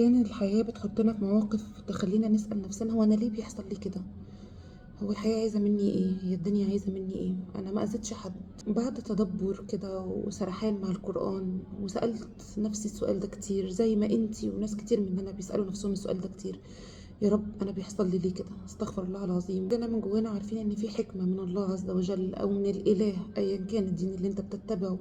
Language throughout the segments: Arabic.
أحيانا الحياة بتحطنا في مواقف تخلينا نسأل نفسنا هو أنا ليه بيحصل لي كده؟ هو الحياة عايزة مني إيه؟ هي الدنيا عايزة مني إيه؟ أنا ما أذيتش حد. بعد تدبر كده وسرحان مع القرآن وسألت نفسي السؤال ده كتير زي ما أنتي وناس كتير مننا بيسألوا نفسهم السؤال ده كتير. يا رب أنا بيحصل لي ليه كده؟ استغفر الله العظيم. أنا من جوانا عارفين إن في حكمة من الله عز وجل أو من الإله أيا كان الدين اللي أنت بتتبعه،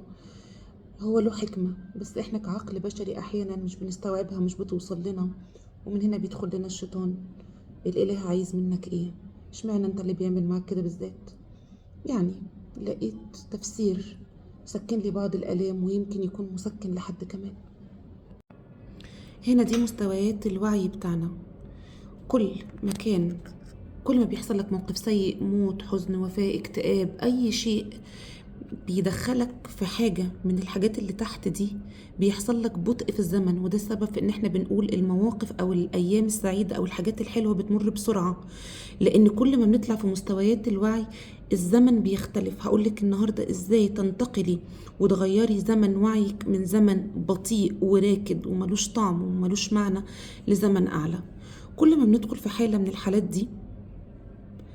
هو له حكمة، بس احنا كعقل بشري احيانا مش بنستوعبها، مش بتوصل لنا، ومن هنا بيدخل لنا الشيطان. الاله عايز منك ايه؟ اشمعنى انت اللي بيعمل معاك كده بالذات؟ يعني لقيت تفسير سكن لي بعض الالام ويمكن يكون مسكن لحد كمان. هنا دي مستويات الوعي بتاعنا. كل مكان، كل ما بيحصل لك موقف سيء، موت، حزن، وفاة، اكتئاب، اي شيء بيدخلك في حاجة من الحاجات اللي تحت دي، بيحصل لك بطء في الزمن. وده السبب في ان احنا بنقول المواقف او الايام السعيدة او الحاجات الحلوة بتمر بسرعة، لان كل ما بنطلع في مستويات الوعي الزمن بيختلف. هقولك النهاردة ازاي تنتقلي وتغيري زمن وعيك من زمن بطيء وراكد وملوش طعم وملوش معنى لزمن اعلى. كل ما بندخل في حالة من الحالات دي،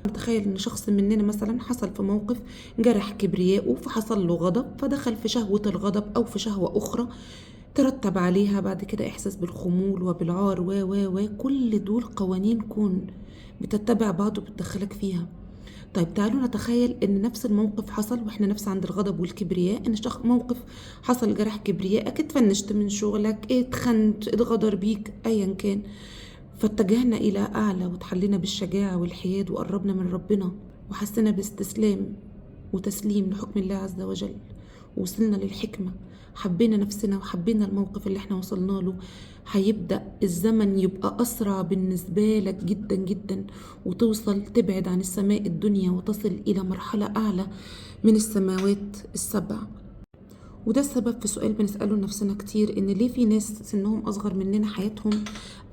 نتخيل ان شخص مننا مثلا حصل في موقف جرح كبرياءه فحصل له غضب، فدخل في شهوة الغضب او في شهوة اخرى ترتب عليها بعد كده احساس بالخمول وبالعار و كل دول قوانين كون بتتبع بعض وبتدخلك فيها. طيب تعالوا نتخيل ان نفس الموقف حصل واحنا نفس عند الغضب والكبرياء، ان موقف حصل جرح كبريائك، اتفنشت من شغلك، اتخنت، اتغدر بيك، ايا كان، فاتجهنا إلى أعلى وتحلينا بالشجاعة والحياد وقربنا من ربنا وحسنا باستسلام وتسليم لحكم الله عز وجل، وصلنا للحكمة، حبينا نفسنا وحبينا الموقف اللي احنا وصلنا له. هيبدأ الزمن يبقى أسرع بالنسبة لك جدا جدا، وتوصل تبعد عن السماء الدنيا وتصل إلى مرحلة أعلى من السماوات السبع. وده السبب في سؤال بنسأله لنفسنا كتير، إن ليه في ناس سنهم أصغر مننا حياتهم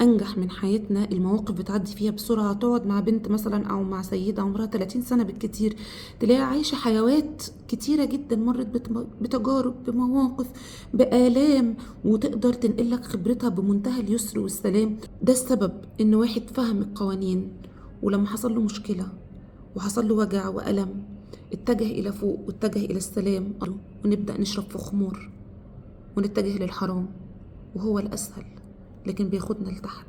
أنجح من حياتنا، المواقف بتعدي فيها بسرعة. تقعد مع بنت مثلا أو مع سيدة عمرها 30 سنة بالكتير، تلاقيها عايشة حيوات كتيرة جدا، مرت بتجارب، بمواقف، بآلام، وتقدر تنقلك خبرتها بمنتهى اليسر والسلام. ده السبب إن واحد فهم القوانين، ولما حصل له مشكلة وحصل له وجع وألم اتجه إلى فوق واتجه إلى السلام، ونبدأ نشرب في خمور ونتجه للحرام، وهو الأسهل لكن بياخدنا لتحت.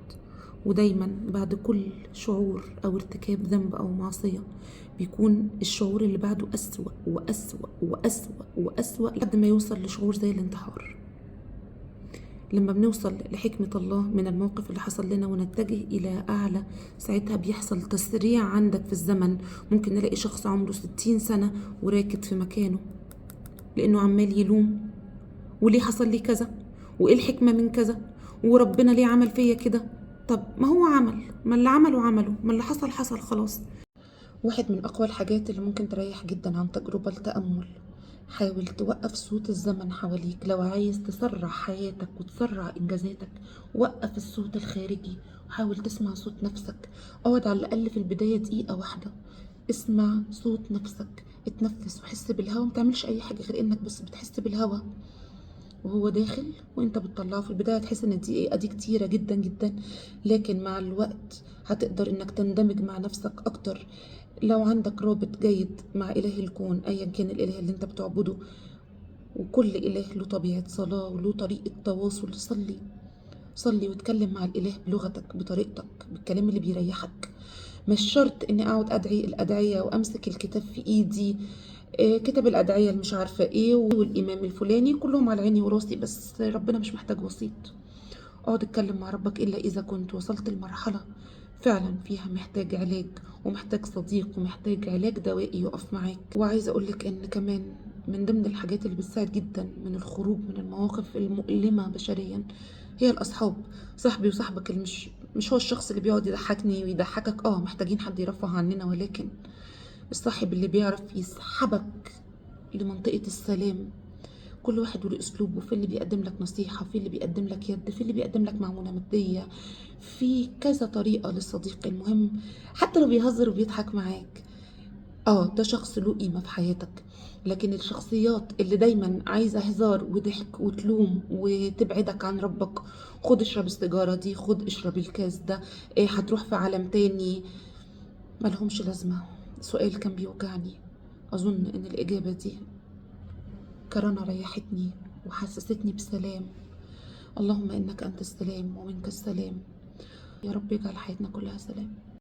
ودايما بعد كل شعور أو ارتكاب ذنب أو معصية بيكون الشعور اللي بعده أسوأ وأسوأ وأسوأ وأسوأ لحد ما يوصل لشعور زي الانتحار. لما بنوصل لحكمة الله من الموقف اللي حصل لنا ونتجه إلى أعلى، ساعتها بيحصل تسريع عندك في الزمن. ممكن نلاقي شخص عمره 60 سنة وراكد في مكانه، لأنه عمال يلوم، وليه حصل لي كذا، وإيه الحكمة من كذا، وربنا ليه عمل فيا كده. طب ما هو عمل، ما اللي عمله، ما اللي حصل حصل خلاص. واحد من أقوى الحاجات اللي ممكن تريح جدا عن تجربة التأمل، حاول توقف صوت الزمن حواليك. لو عايز تسرع حياتك وتسرع إنجازاتك، وقف الصوت الخارجي وحاول تسمع صوت نفسك. اقعد على الأقل في البداية دقيقة واحدة، اسمع صوت نفسك، اتنفس وحس بالهوا. متعملش أي حاجة غير إنك بس بتحس بالهوا وهو داخل وانت بتطلعه. في البداية تحس ان الدقيقة دي كتيرة جدا جدا، لكن مع الوقت هتقدر انك تندمج مع نفسك اكتر. لو عندك رابط جيد مع اله الكون ايا كان الاله اللي انت بتعبده، وكل اله له طبيعة صلاة وله طريقة تواصل، صلي صلي واتكلم مع الاله بلغتك بطريقتك بالكلام اللي بيريحك. مش شرط اني اقعد ادعي الادعية وامسك الكتاب في ايدي، كتاب الادعية اللي مش عارفة ايه والامام الفلاني، كلهم على عيني وراسي، بس ربنا مش محتاج وسيط. اقعد اتكلم مع ربك الا اذا كنت وصلت لمرحلة فعلا فيها محتاج علاج ومحتاج صديق ومحتاج علاج دوائي يقف معاك. وعايزة اقولك ان كمان من ضمن الحاجات اللي بتساعد جدا من الخروج من المواقف المؤلمة بشريا هي الاصحاب. صاحبي وصاحبك اللي مش هو الشخص اللي بيقعد يضحكني ويضحكك، محتاجين حد يرفه عننا، ولكن الصاحب اللي بيعرف يسحبك لمنطقة السلام. كل واحد وله اسلوبه، في اللي بيقدم لك نصيحة، في اللي بيقدم لك يد، في اللي بيقدم لك معونة مادية، في كذا طريقة للصديق. المهم حتى لو بيهزر وبيضحك معاك، ده شخص له قيمة في حياتك. لكن الشخصيات اللي دايما عايزة هزار وضحك وتلوم وتبعدك عن ربك، خد اشرب السيجارة دي، خد اشرب الكاس ده، إيه هتروح في عالم تاني، ملهمش لازمة. سؤال كان بيوجعني، أظن إن الإجابة دي كرنا ريحتني وحسستني بسلام. اللهم إنك أنت السلام ومنك السلام. يا رب يجعل حياتنا كلها سلام.